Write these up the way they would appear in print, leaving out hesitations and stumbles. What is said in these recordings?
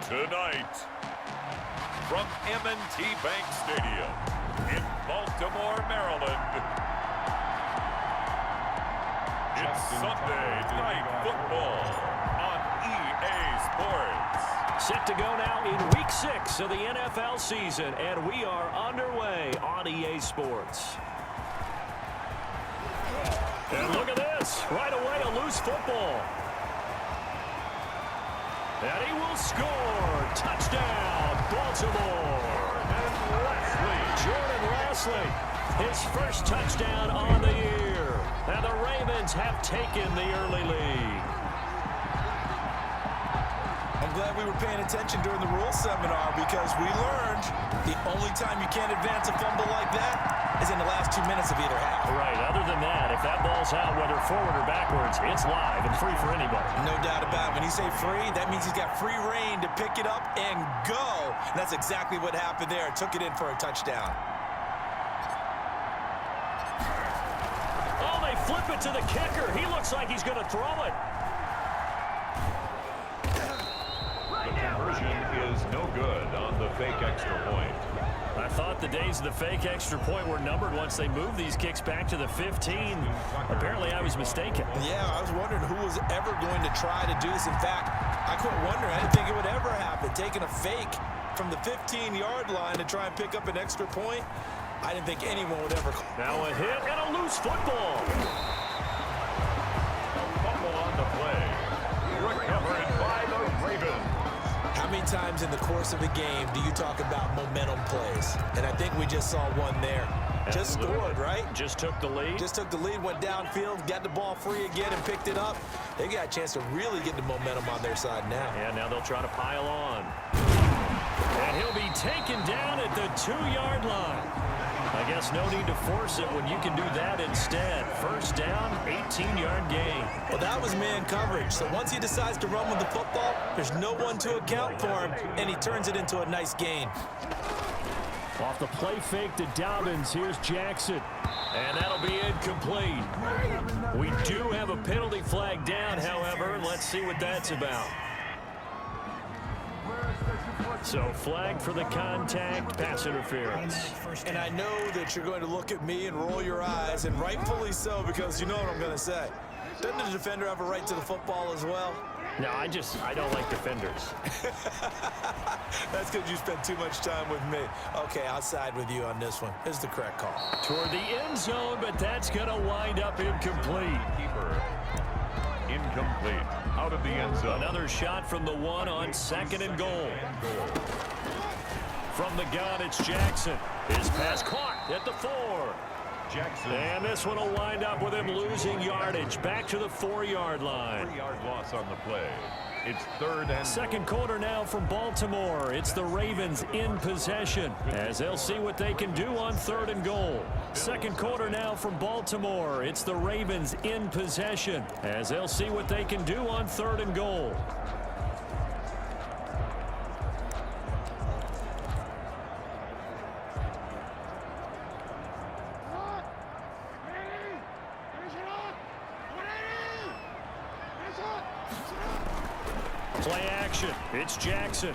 Tonight, from M&T Bank Stadium in Baltimore, Maryland, it's Sunday Night Football on EA Sports. Set to go now in Week 6 of the NFL season, and we are underway on EA Sports. And look at this. Right away, a loose football. And he will score. Touchdown, Baltimore. Jordan Wesley, his first touchdown on the year. And the Ravens have taken the early lead. I'm glad we were paying attention during the rules seminar because we learned the only time you can't advance a fumble like that is in the last 2 minutes of either half. Right. Other than that, if that ball's out, whether forward or backwards, it's live and free for anybody. No doubt about it. When you say free, that means he's got free reign to pick it up and go. And that's exactly what happened there. Took it in for a touchdown. Oh, they flip it to the kicker. He looks like he's going to throw it. The conversion is no good on the fake extra point. I thought the days of the fake extra point were numbered once they moved these kicks back to the 15. Apparently, I was mistaken. Yeah, I was wondering who was ever going to try to do this. In fact, I quit wondering. I didn't think it would ever happen. Taking a fake from the 15-yard line to try and pick up an extra point, I didn't think anyone would ever. Now a hit and a loose football. A fumble on the play. Recovered by the Ravens. How many times in the course of a game do you talk about momentum plays? And I think we just saw one there. Just scored, right? Just took the lead. Just took the lead, went downfield, got the ball free again and picked it up. They got a chance to really get the momentum on their side now. And now they'll try to pile on. And he'll be taken down at the 2-yard line. I guess no need to force it when you can do that instead. First down, 18-yard gain. Well, that was man coverage. So once he decides to run with the football, there's no one to account for him, and he turns it into a nice gain. Off the play fake to Dobbins, here's Jackson. And that'll be incomplete. We do have a penalty flag down, however. Let's see what that's about. So flagged for the contact, pass interference. And I know that you're going to look at me and roll your eyes, and rightfully so, because you know what I'm going to say. Doesn't the defender have a right to the football as well? No, I don't like defenders. That's because you spent too much time with me. Okay, I'll side with you on this one. This is the correct call. Toward the end zone, but that's going to wind up incomplete. Keeper. Incomplete. Out of the end zone. Another shot from the 1 on 2nd and goal. From the gun, it's Jackson. His pass caught at the 4. Jackson. And this one will wind up with him losing yardage. Back to the 4-yard line. 3-yard loss on the play. It's 3rd and... Second quarter now from Baltimore. It's the Ravens in possession as they'll see what they can do on 3rd and goal. Second quarter now from Baltimore. It's the Ravens in possession as they'll see what they can do on 3rd and goal. Play action. It's Jackson.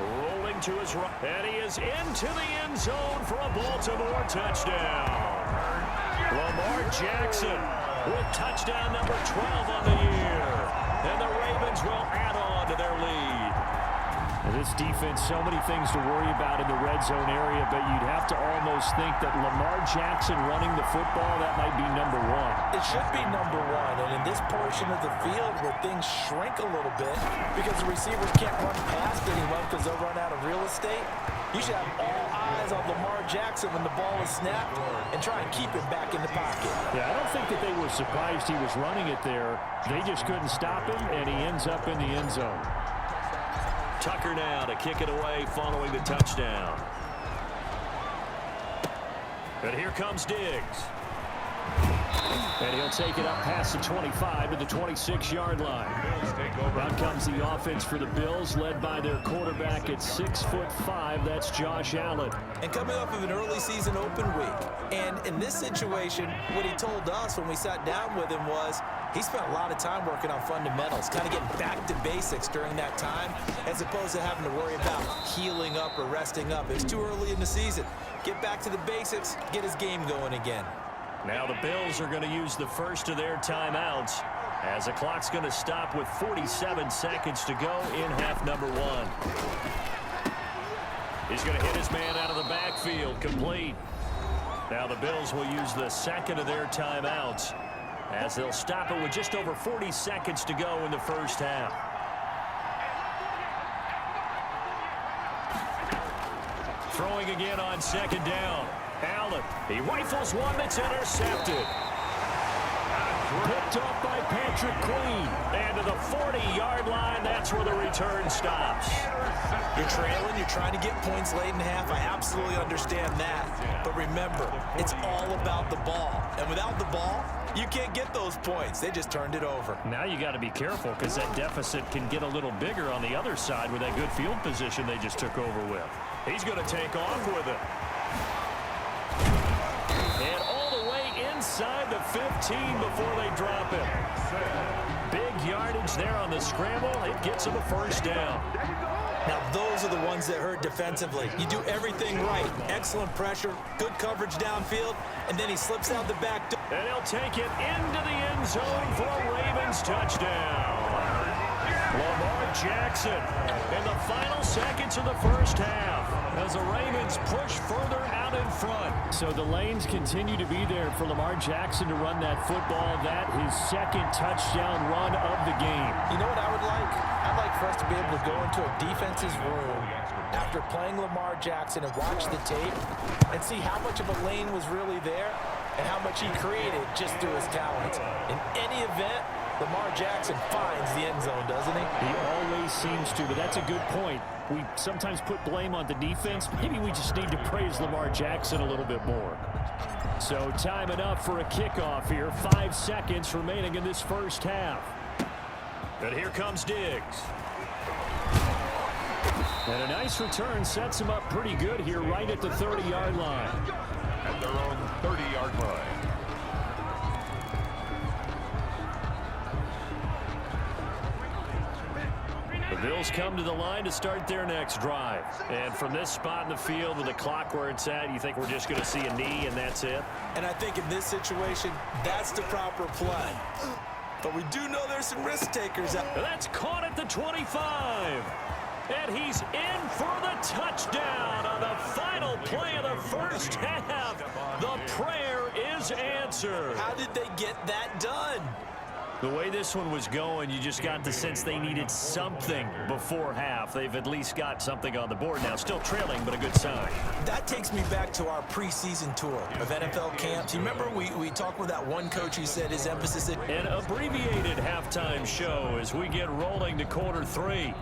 Rolling to his right. And he is into the end zone for a Baltimore touchdown. Lamar Jackson with touchdown number 12 on the year. And the Ravens will add on to their lead. This defense, so many things to worry about in the red zone area, but you'd have to almost think that Lamar Jackson running the football, that might be number 1. It should be number 1, and in this portion of the field where things shrink a little bit because the receivers can't run past anyone because they'll run out of real estate, you should have all eyes on Lamar Jackson when the ball is snapped and try and keep him back in the pocket. Yeah, I don't think that they were surprised he was running it there. They just couldn't stop him, and he ends up in the end zone. Tucker now to kick it away following the touchdown. But here comes Diggs. And he'll take it up past the 25 to the 26-yard line. Out comes the offense for the Bills, led by their quarterback at 6'5". That's Josh Allen. And coming off of an early season open week. And in this situation, what he told us when we sat down with him was He spent a lot of time working on fundamentals, kind of getting back to basics during that time, as opposed to having to worry about healing up or resting up. It's too early in the season. Get back to the basics, get his game going again. Now the Bills are going to use the first of their timeouts as the clock's going to stop with 47 seconds to go in half number one. He's going to hit his man out of the backfield, complete. Now the Bills will use the second of their timeouts as they'll stop it with just over 40 seconds to go in the first half. Throwing again on second down. Allen, he rifles one that's intercepted. Picked off by Patrick Queen. And to the 40-yard line, that's where the return stops. You're trailing, you're trying to get points late in half. I absolutely understand that. But remember, it's all about the ball. And without the ball, you can't get those points. They just turned it over. Now you got to be careful because that deficit can get a little bigger on the other side with that good field position they just took over with. He's going to take off with it. And all the way inside the 15 before they drop him. Big yardage there on the scramble. It gets him a first down. Now, those are the ones that hurt defensively. You do everything right. Excellent pressure, good coverage downfield, and then he slips out the back door. And he'll take it into the end zone for a Ravens touchdown. Lamar Jackson in the final seconds of the first half as the Ravens push further out in front. So the lanes continue to be there for Lamar Jackson to run that football. That his second touchdown run of the game. You know what I would like? I'd like for us to be able to go into a defense's room after playing Lamar Jackson and watch the tape and see how much of a lane was really there and how much he created just through his talent. In any event, Lamar Jackson finds the end zone, doesn't he? He always seems to, but that's a good point. We sometimes put blame on the defense. Maybe we just need to praise Lamar Jackson a little bit more. So time enough for a kickoff here. 5 seconds remaining in this first half. But here comes Diggs. And a nice return sets him up pretty good here right at the 30-yard line. At their own 30-yard line. The Bills come to the line to start their next drive. And from this spot in the field with the clock where it's at, you think we're just going to see a knee and that's it? And I think in this situation, that's the proper play. But we do know there's some risk takers out. That's caught at the 25. And he's in for the touchdown on the final play of the first half. The prayer is answered. How did they get that done? The way this one was going, you just got the sense they needed something before half. They've at least got something on the board now. Still trailing, but a good sign. That takes me back to our preseason tour of NFL camps. You remember we talked with that one coach who said his emphasis is... An abbreviated halftime show as we get rolling to quarter 3.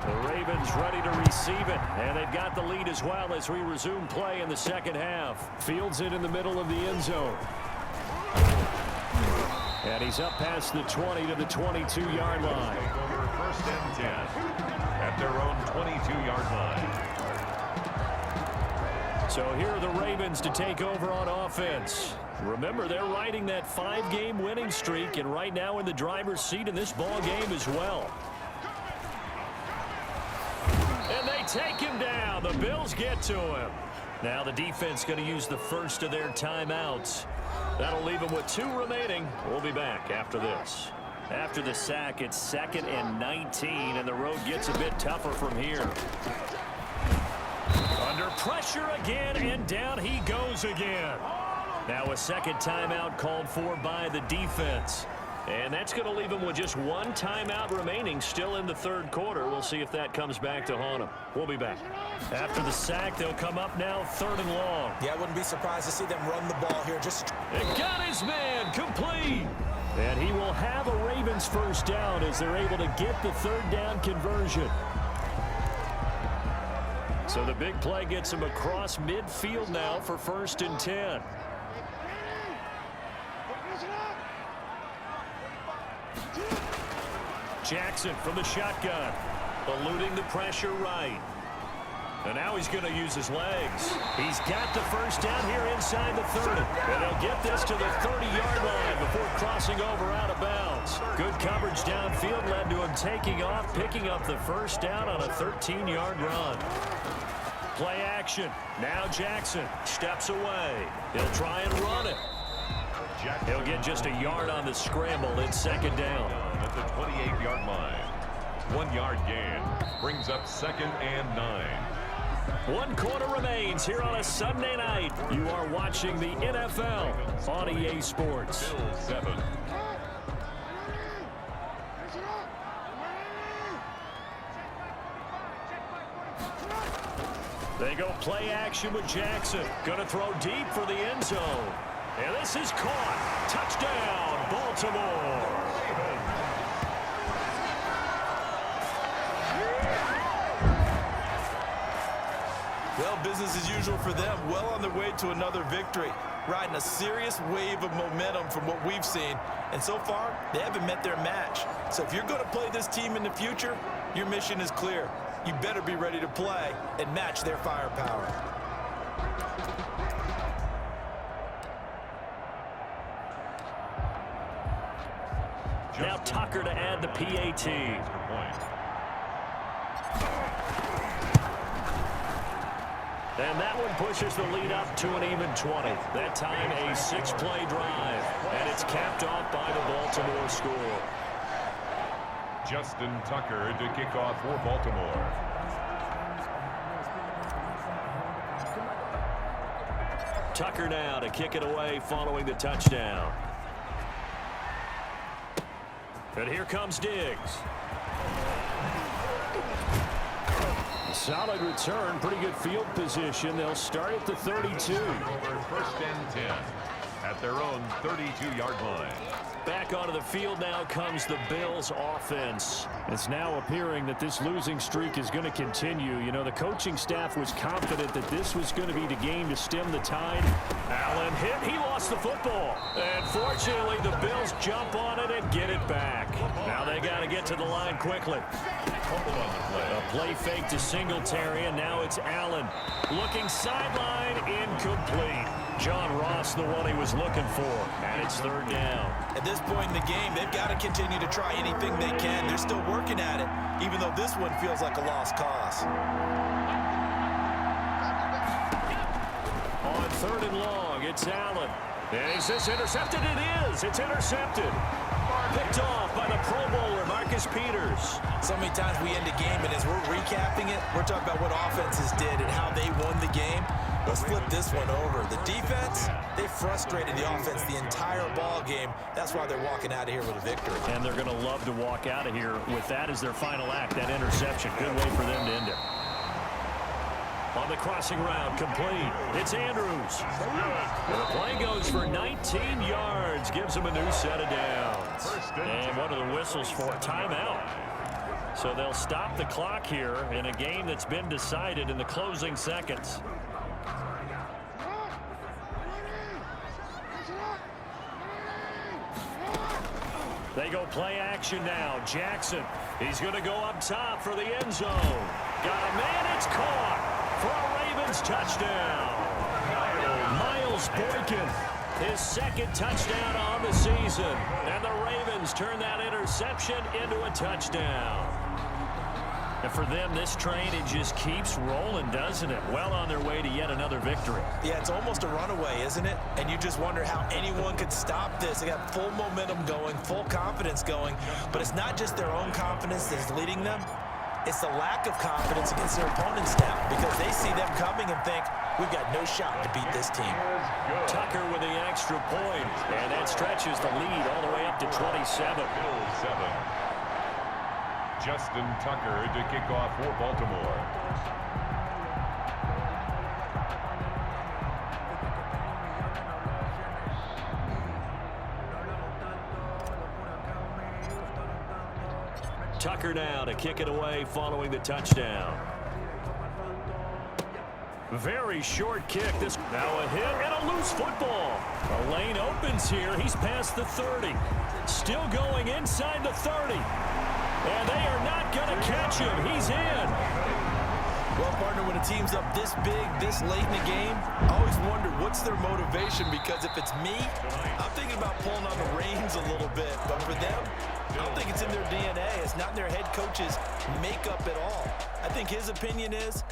The Ravens ready to receive it, and they've got the lead as well as we resume play in the second half. Fields it in the middle of the end zone. And he's up past the 20 to the 22-yard line. Over first and 10 at their own 22-yard line. So here are the Ravens to take over on offense. Remember, they're riding that 5-game winning streak, and right now in the driver's seat in this ball game as well. And they take him down. The Bills get to him. Now the defense going to use the first of their timeouts. That'll leave them with 2 remaining. We'll be back after this. After the sack, it's 2nd and 19, and the road gets a bit tougher from here. Under pressure again, and down he goes again. Now a second timeout called for by the defense. And that's going to leave him with just 1 timeout remaining still in the third quarter. We'll see if that comes back to haunt him. We'll be back. After the sack, they'll come up now 3rd and long. Yeah, I wouldn't be surprised to see them run the ball here. And got his man complete. And he will have a Ravens first down as they're able to get the 3rd down conversion. So the big play gets him across midfield now for 1st and 10. Jackson from the shotgun, eluding the pressure right. And now he's going to use his legs. He's got the first down here inside the 30. And he'll get this to the 30-yard line before crossing over out of bounds. Good coverage downfield led to him taking off, picking up the first down on a 13-yard run. Play action. Now Jackson steps away. He'll try and run it. He'll get just a yard on the scramble. It's second down. At the 28-yard line. 1 yard gain. Brings up 2nd and 9. 1 quarter remains here on a Sunday night. You are watching the NFL on EA Sports. Bills 7. They go play action with Jackson. Gonna throw deep for the end zone. And this is caught. Touchdown, Baltimore. Well, business as usual for them. Well on their way to another victory. Riding a serious wave of momentum from what we've seen. And so far, they haven't met their match. So if you're going to play this team in the future, your mission is clear. You better be ready to play and match their firepower. Now Tucker to add the PAT. And that one pushes the lead up to an even 20. That time a 6-play drive. And it's capped off by the Baltimore score. Justin Tucker to kick off for Baltimore. Tucker now to kick it away following the touchdown. And here comes Diggs. Solid return, pretty good field position. They'll start at the 32. 1st and 10 at their own 32-yard line. Back onto the field now comes the Bills offense. It's now appearing that this losing streak is going to continue. You know, the coaching staff was confident that this was going to be the game to stem the tide. Allen hit. He lost the football. And fortunately, the Bills jump on it and get it back. Now they got to get to the line quickly. A play fake to Singletary, and now it's Allen. Looking sideline, incomplete. John Ross, the one he was looking for, and it's 3rd down. At this point in the game, they've got to continue to try anything they can. They're still working at it, even though this one feels like a lost cause. On 3rd and long, it's Allen. Is this intercepted? It is. It's intercepted. Picked off by the Pro Bowler, Marcus Peters. So many times we end a game, and as we're recapping it, we're talking about what offenses did and how they won the game. Let's flip this one over. The defense, they frustrated the offense the entire ball game. That's why they're walking out of here with a victory. And they're going to love to walk out of here with that as their final act, that interception. Good way for them to end it. On the crossing route, complete. It's Andrews. And the play goes for 19 yards. Gives them a new set of downs. And one of the whistles for a timeout. So they'll stop the clock here in a game that's been decided in the closing seconds. They go play action now. Jackson, he's going to go up top for the end zone. Got a man, it's caught for a Ravens touchdown. Miles Boykin, his 2nd touchdown on the season. And the Ravens turn that interception into a touchdown. And for them, this train, it just keeps rolling, doesn't it? Well on their way to yet another victory. Yeah, it's almost a runaway, isn't it? And you just wonder how anyone could stop this. They got full momentum going, full confidence going. But it's not just their own confidence that is leading them. It's the lack of confidence against their opponents now, because they see them coming and think, we've got no shot to beat this team. Tucker with the extra point, and that stretches the lead all the way up to 27. Bills 7. Justin Tucker to kick off for Baltimore. Tucker now to kick it away following the touchdown. Very short kick. This now a hit and a loose football. A lane opens here. He's past the 30. Still going inside the 30. And they are not going to catch him. He's in. Well, partner, when a team's up this big, this late in the game, I always wonder what's their motivation, because if it's me, I'm thinking about pulling on the reins a little bit. But for them, I don't think it's in their DNA. It's not in their head coach's makeup at all. I think his opinion is,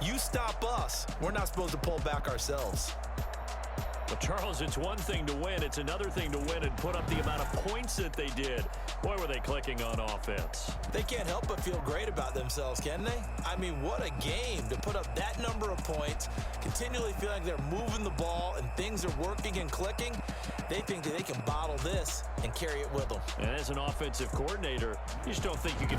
you stop us, we're not supposed to pull back ourselves. Well, Charles, it's one thing to win. It's another thing to win and put up the amount of points that they did. Boy, were they clicking on offense. They can't help but feel great about themselves, can they? I mean, what a game to put up that number of points, continually feeling like they're moving the ball and things are working and clicking. They think that they can bottle this and carry it with them. And as an offensive coordinator, you just don't think you can